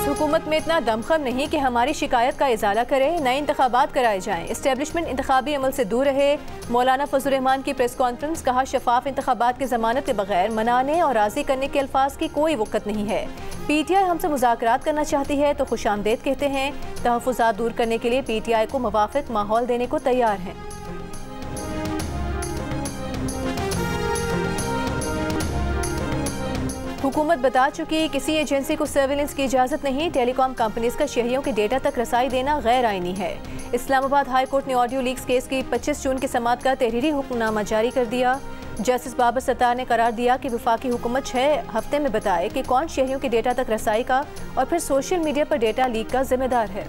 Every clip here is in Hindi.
हुकूमत में इतना दमखम नहीं कि हमारी शिकायत का इजाला करे, नए इंतखाबात कराए जाएं, इस्टेब्लिशमेंट इंतखाबी अमल से दूर रहे। मौलाना फजल रहमान की प्रेस कॉन्फ्रेंस, कहा शफाफ इंतखाबात की जमानत के बगैर मनाने और राजी करने के अल्फाज की कोई वक़्त नहीं है। PTI हमसे मुज़ाकरात करना चाहती है तो खुशामदेद कहते हैं। तहफ़्फ़ुज़ात दूर करने के लिए PTI को मुवाफ़िक माहौल देने को तैयार हैं। हुकूमत बता चुकी, किसी एजेंसी को सर्विलेंस की इजाज़त नहीं। टेलीकॉम कंपनीज का शहरियों के डेटा तक रसाई देना गैर आइनी है। इस्लामाबाद हाई कोर्ट ने ऑडियो लीक्स केस की 25 जून की समाअत का तहरीरी हुक्मनामा जारी कर दिया। जस्टिस बाबर सत्तार ने करार दिया कि वफाकी हुकूमत 6 हफ्ते में बताए कि कौन शहरियों के डेटा तक रसाई का और फिर सोशल मीडिया पर डेटा लीक का जिम्मेदार है।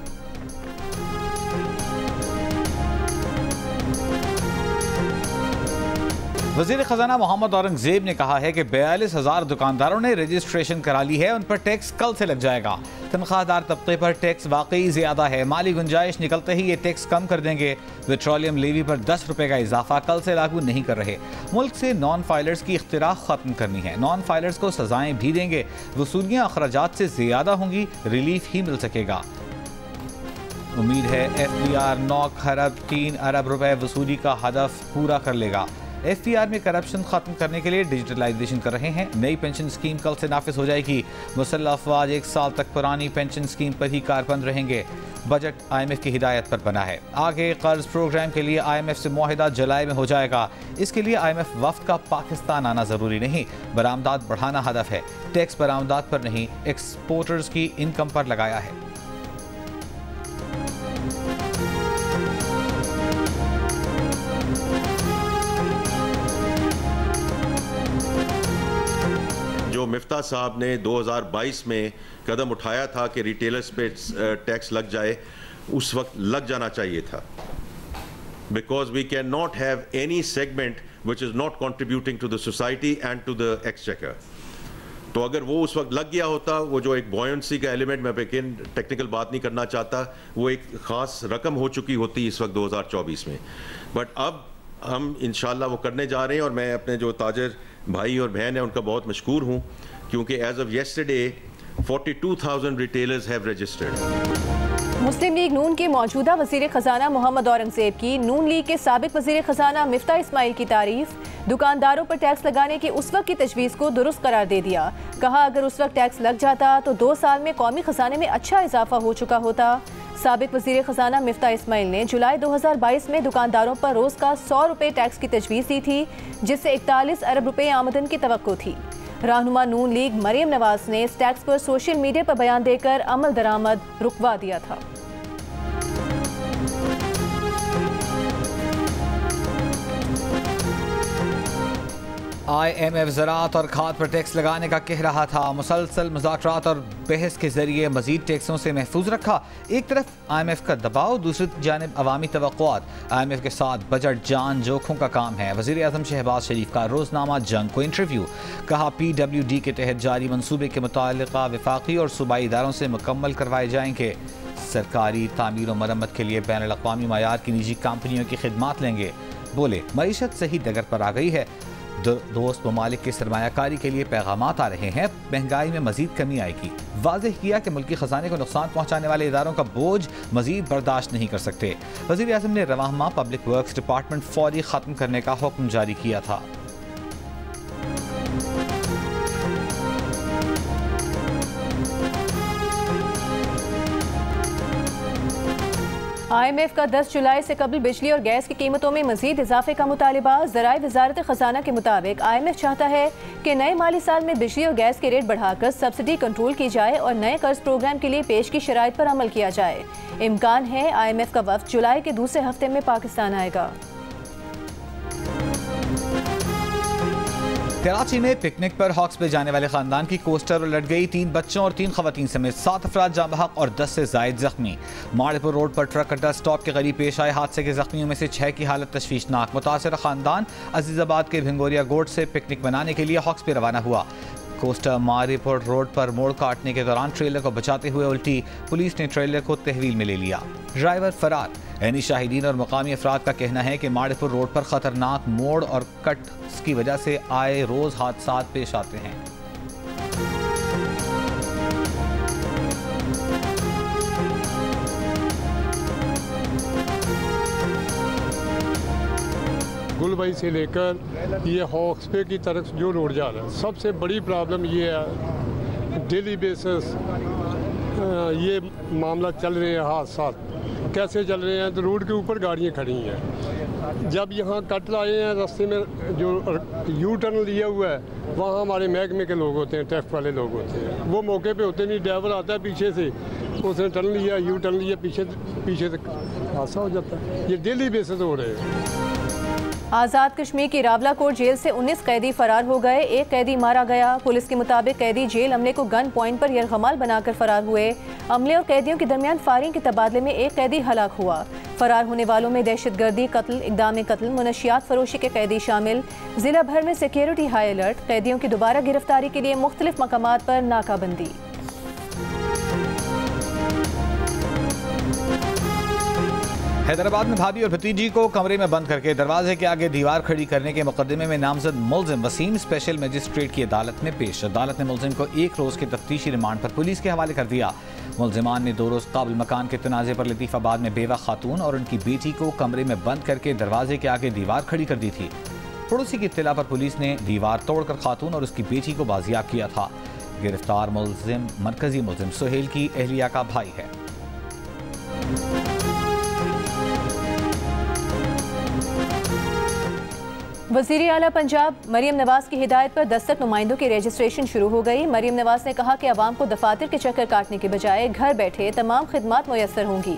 वज़ीर ख़ज़ाना मोहम्मद औरंगज़ेब ने कहा है कि 42,000 दुकानदारों ने रजिस्ट्रेशन करा ली है, उन पर टैक्स कल से लग जाएगा। तनख्वाहदार तबके पर टैक्स वाकई ज़्यादा है, माली गुंजाइश निकलते ही ये टैक्स कम कर देंगे। पेट्रोलियम लेवी पर 10 रुपये का इजाफा कल से लागू नहीं कर रहे। मुल्क से नॉन फाइलर्स की इख्तिरा ख़त्म करनी है, नॉन फाइलर्स को सजाएँ भी देंगे। वसूलियाँ अखराजात से ज़्यादा होंगी, रिलीफ ही मिल सकेगा। उम्मीद है FBR 9 खरब 3 अरब रुपए वसूली का हदफ पूरा कर लेगा। FBR में करप्शन खत्म करने के लिए डिजिटलाइजेशन कर रहे हैं। नई पेंशन स्कीम कल से नाफिज हो जाएगी। मुसल्लह अफवाज 1 साल तक पुरानी पेंशन स्कीम पर ही कारबंद रहेंगे। बजट IMF की हिदायत पर बना है। आगे कर्ज प्रोग्राम के लिए IMF से मुआहिदा जुलाई में हो जाएगा। इसके लिए IMF वफ्द का पाकिस्तान आना ज़रूरी नहीं, बरामदात बढ़ाना हदफ है। टैक्स बरामदात पर नहीं, एक्सपोर्टर्स की इनकम पर लगाया है। जो मिफ्ता साहब ने 2022 में कदम उठाया था कि रिटेलर्स पे टैक्स लग जाए, उस वक्त लग जाना चाहिए था। Because we can not have any segment which is not contributing to the society and to the exchequer. तो अगर वो उस वक्त लग गया होता, वो जो एक बॉयंसी का एलिमेंट, मैं लेकिन टेक्निकल बात नहीं करना चाहता, वो एक ख़ास रकम हो चुकी होती इस वक्त 2024 में। बट अब हम इंशाल्लाह वो करने जा रहे हैं और मैं अपने जो ताजर भाई और बहन है उनका बहुत मशकूर हूँ, क्योंकि as of yesterday 42,000 retailers have registered. Muslim League नून के मौजूदा वज़ीर ख़ज़ाना मोहम्मद औरंगज़ेब की नून लीग के साबिक़ वज़ीर ख़ज़ाना मिफ्ता इस्माइल की तारीफ। दुकानदारों पर टैक्स लगाने की उस वक्त की तजवीज़ को दुरुस्त करार दे दिया। कहा अगर उस वक्त टैक्स लग जाता तो 2 साल में कौमी ख़जाने में अच्छा इजाफा हो चुका होता। साबिक़ वज़ीर ख़ज़ाना मिफ्ता इस्माइल ने जुलाई 2022 में दुकानदारों पर रोज़ का 100 रुपये टैक्स की तजवीज़ दी थी, जिससे 41 अरब रुपये आमदन की तवक्को थी। रहनुमा नून लीग मरियम नवाज ने इस टैक्स पर सोशल मीडिया पर बयान देकर अमल दरामद रुकवा दिया था। IMF ज़राअत और खाद पर टैक्स लगाने का कह रहा था। मुसलसल मुज़ाकरात और बहस के जरिए मज़ीद टैक्सों से महफूज रखा। एक तरफ IMF का दबाव, दूसरी जानिब अवामी तवक्कुआत। IMF के साथ बजट जान जोखों का काम है। वज़ीर आज़म शहबाज शरीफ का रोज़नामा जंग को इंटरव्यू। कहा PWD के तहत जारी मनसूबे के मुतालिका वफाकी और सूबाई इदारों से मुकम्मल करवाए जाएंगे। सरकारी तामीर और मरम्मत के लिए बैनुल अक़वामी मयार की निजी कंपनियों की खिदमात लेंगे। बोले मईशत सही डगर पर आ गई है। दोस्त ममालिक की सरमायाकारी के लिए पैगामात आ रहे हैं, महंगाई में मजीद कमी आएगी। वाज़ेह किया कि मुल्की खजाने को नुकसान पहुंचाने वाले इदारों का बोझ मजीद बर्दाश्त नहीं कर सकते। वज़ीर आज़म ने रवाह माह पब्लिक वर्क्स डिपार्टमेंट फौरी ख़त्म करने का हुक्म जारी किया था। IMF का 10 जुलाई से कबल बिजली और गैस की कीमतों में मजीद इजाफे का मुतालिबा। ज़राए वज़ारत ख़ज़ाना के मुताबिक IMF चाहता है कि नए माली साल में बिजली और गैस के रेट बढ़ाकर सब्सिडी कंट्रोल की जाए और नए कर्ज प्रोग्राम के लिए पेश की शराइत पर अमल किया जाए। इम्कान है IMF का वफ़द जुलाई के दूसरे हफ्ते में पाकिस्तान आएगा। कराची में पिकनिक पर हॉक्स पे जाने वाले खानदान की कोस्टर उलट गई। 3 बच्चों और 3 खवातीन समेत 7 अफराद जाँ बहक और 10 से जायद जख्मी। माड़ेपुर रोड पर ट्रक अड्डा स्टॉप के करीब पेश आए हादसे के जख्मियों में से 6 की हालत तशवीशनाक। मुतासर खानदान अजीजाबाद के भिंगोरिया गोट से पिकनिक मनाने के लिए हॉक्स पे रवाना हुआ। कोस्टर माड़ेपुर रोड पर मोड़ काटने के दौरान ट्रेलर को बचाते हुए उल्टी। पुलिस ने ट्रेलर को तहवील में ले लिया। ड्राइवर फरार। ऐनी शाहिदीन और मकामी अफराद का कहना है कि माड़ेपुर रोड पर खतरनाक मोड़ और कट की वजह से आए रोज हादसा पेश आते हैं। गुलबाई से लेकर ये हॉक्सपे की तरफ जो रोड जा रहा है, सबसे बड़ी प्रॉब्लम ये है डेली बेसिस ये मामला चल रहे हैं। हादसा कैसे चल रहे हैं तो रोड के ऊपर गाड़ियाँ खड़ी हैं। जब यहाँ कट आए हैं रास्ते में जो यू टर्न लिया हुआ है, वहाँ हमारे महकमे के लोग होते हैं, ट्रैफिक वाले लोग होते हैं, वो मौके पे होते नहीं। ड्राइवर आता है पीछे से, उसने टर्न लिया, यू टर्न लिया, पीछे से हादसा हो जाता है। ये डेली बेसिस हो रहे हैं। आज़ाद कश्मीर की रावलाकोट जेल से 19 कैदी फरार हो गए। एक कैदी मारा गया। पुलिस के मुताबिक कैदी जेल अमले को गन पॉइंट पर यरगमाल बनाकर फरार हुए। अमले और कैदियों के दरमियान फायरिंग के तबादले में एक कैदी हलाक हुआ। फरार होने वालों में दहशतगर्दी, कत्ल, इक़दाम कत्ल, मुनशियात फरोशी के कैदी शामिल। जिला भर में सिक्योरिटी हाई अलर्ट। कैदियों की दोबारा गिरफ्तारी के लिए मुख्तलिफ मकामात पर नाकाबंदी। हैदराबाद में भाभी और भतीजी को कमरे में बंद करके दरवाजे के आगे दीवार खड़ी करने के मुकदमे में नामजद मुलजिम वसीम स्पेशल मजिस्ट्रेट की अदालत में पेश। अदालत ने मुलजिम को 1 रोज के तफ्तीशी रिमांड पर पुलिस के हवाले कर दिया। मुलजिमान ने 2 रोज काबिल मकान के तनाज़े पर लतीफ़ाबाद में बेवा खातून और उनकी बेटी को कमरे में बंद करके दरवाजे के आगे दीवार खड़ी कर दी थी। पड़ोसी की इत्तला पर पुलिस ने दीवार तोड़कर खातून और उसकी बेटी को बाजियाब किया था। गिरफ्तार मुलजिम मरकजी मुलजिम सुहेल की अहलिया का भाई है। वज़ीर आला पंजाब मरीम नवाज की हिदायत पर दस्तक नुमाइंदों की रजिस्ट्रेशन शुरू हो गई। मरीम नवाज ने कहा कि अवाम को दफातर के चक्कर काटने के बजाय घर बैठे तमाम खिदमात मुयस्सर होंगी।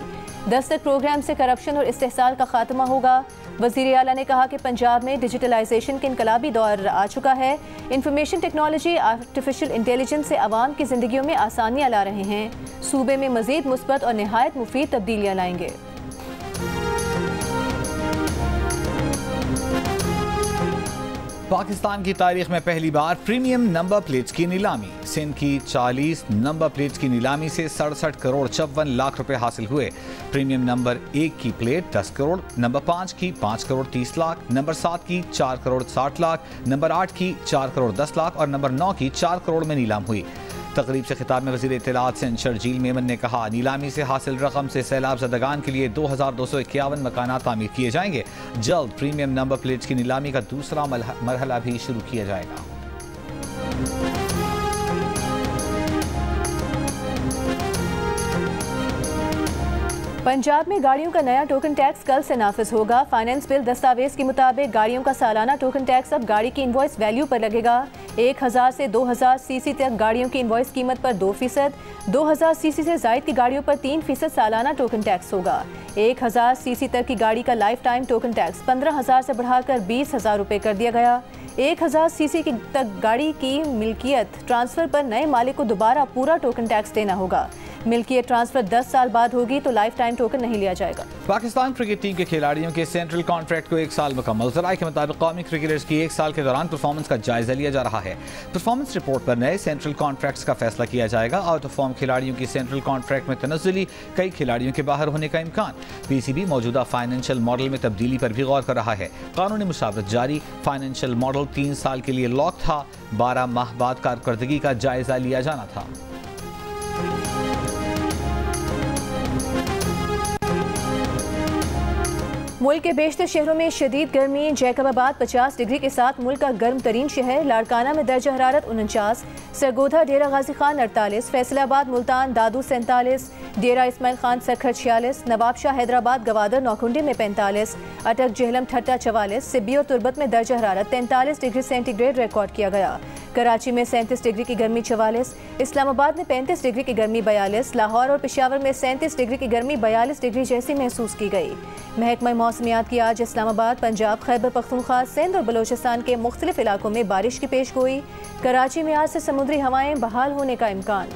दस्तक प्रोग्राम से करप्शन और इस्तेहसाल का खात्मा होगा। वज़ीर आला ने कहा कि पंजाब में डिजिटलाइजेशन के इनकलाबी दौर आ चुका है। इंफॉर्मेशन टेक्नोलॉजी, आर्टिफिशियल इंटेलिजेंस से अवाम की जिंदगियों में आसानियाँ ला रहे हैं। सूबे में मज़ीद मुस्बत और नहायत मुफीद तब्दीलियाँ लाएंगे। पाकिस्तान की तारीख में पहली बार प्रीमियम नंबर प्लेट्स की नीलामी। सिंध की 40 नंबर प्लेट्स की नीलामी से 67 करोड़ 54 लाख रुपए हासिल हुए। प्रीमियम नंबर 1 की प्लेट 10 करोड़, नंबर 5 की 5 करोड़ 30 लाख, नंबर 7 की 4 करोड़ 60 लाख, नंबर 8 की 4 करोड़ 10 लाख और नंबर 9 की 4 करोड़ में नीलाम हुई। तकरीब से खिताब में वज़ीर इत्तलाआत सिंध शर्जील मेमन ने कहा, नीलामी से हासिल रकम से सैलाब ज़दगान के लिए 2251 मकानात तामीर किए जाएंगे। जल्द प्रीमियम नंबर प्लेट्स की नीलामी का दूसरा मरहला भी शुरू किया जाएगा। पंजाब में गाड़ियों का नया टोकन टैक्स कल से नाफिज होगा। फाइनेंस बिल दस्तावेज के मुताबिक गाड़ियों का सालाना टोकन टैक्स अब गाड़ी की इनवॉइस वैल्यू पर लगेगा। 1000 से 2000 सीसी तक गाड़ियों की इनवॉइस कीमत पर 2%, 2000 सीसी से जायद की गाड़ियों पर 3% सालाना टोकन टैक्स होगा। 1000 सीसी तक की गाड़ी का लाइफ टाइम टोकन टैक्स 15,000 से बढ़ाकर 20,000 रुपये कर दिया गया। 1000 सीसी तक गाड़ी की मिल्कियत ट्रांसफर पर नए मालिक को दोबारा पूरा टोकन टैक्स देना होगा। मिल्कियत ट्रांसफर 10 साल बाद होगी तो लाइफ टाइम टोकन नहीं लिया जाएगा। पाकिस्तान क्रिकेट टीम के खिलाड़ियों के सेंट्रल कॉन्ट्रैक्ट को 1 साल मुकम्मल। ज़राए के मुताबिक कौमी क्रिकेटर्स की 1 साल के दौरान परफॉर्मेंस का जायजा लिया जा रहा है। परफॉर्मेंस रिपोर्ट पर नए सेंट्रल कॉन्ट्रैक्ट्स का फैसला किया जाएगा। आउट ऑफ फॉर्म खिलाड़ियों की सेंट्रल कॉन्ट्रैक्ट में तनज़्ज़ुली, कई खिलाड़ियों के बाहर होने का इम्कान। पीसीबी मौजूदा फाइनेंशियल मॉडल में तब्दीली पर भी गौर कर रहा है। कानूनी मुशावरत जारी। फाइनेंशियल मॉडल 3 साल के लिए लॉक था। 12 माह बाद कारकर्दगी का जायजा लिया जाना था। मुल्क के बेशतर शहरों में शदीद गर्मी। जैकबाबाद 50 डिग्री के साथ मुल्क का गर्म तरीन शहर। लाड़काना में दर्जा हरारत 49, सरगोधा डेरा गाजी खान 48, फैसलाबाद मुल्तान दादू 47, डेरा इस्माइल खान सरखर 46, नवाबशाह हैदराबाद गवादर नौकुंडी में 45, अटक जेहलम ठट्टा 44, सिब्बी और तुरबत में दर्जा हरारत 43 डिग्री सेंटीग्रेड रिकॉर्ड किया गया। कराची में 37 डिग्री की गर्मी 44, इस्लामाबाद में 35 डिग्री की गर्मी 42, लाहौर और पेशावर में 37 डिग्री की गर्मी 42 डिग्री जैसी महसूस की गई। महकमा मौसमियात की आज इस्लामाबाद, पंजाब, खैबर पख्तूनख्वा, सिंध और बलोचिस्तान के मुख्तलिफ इलाकों में बारिश की पेशगोई। कराची में आज से समुद्री हवाएं बहाल होने का इम्कान।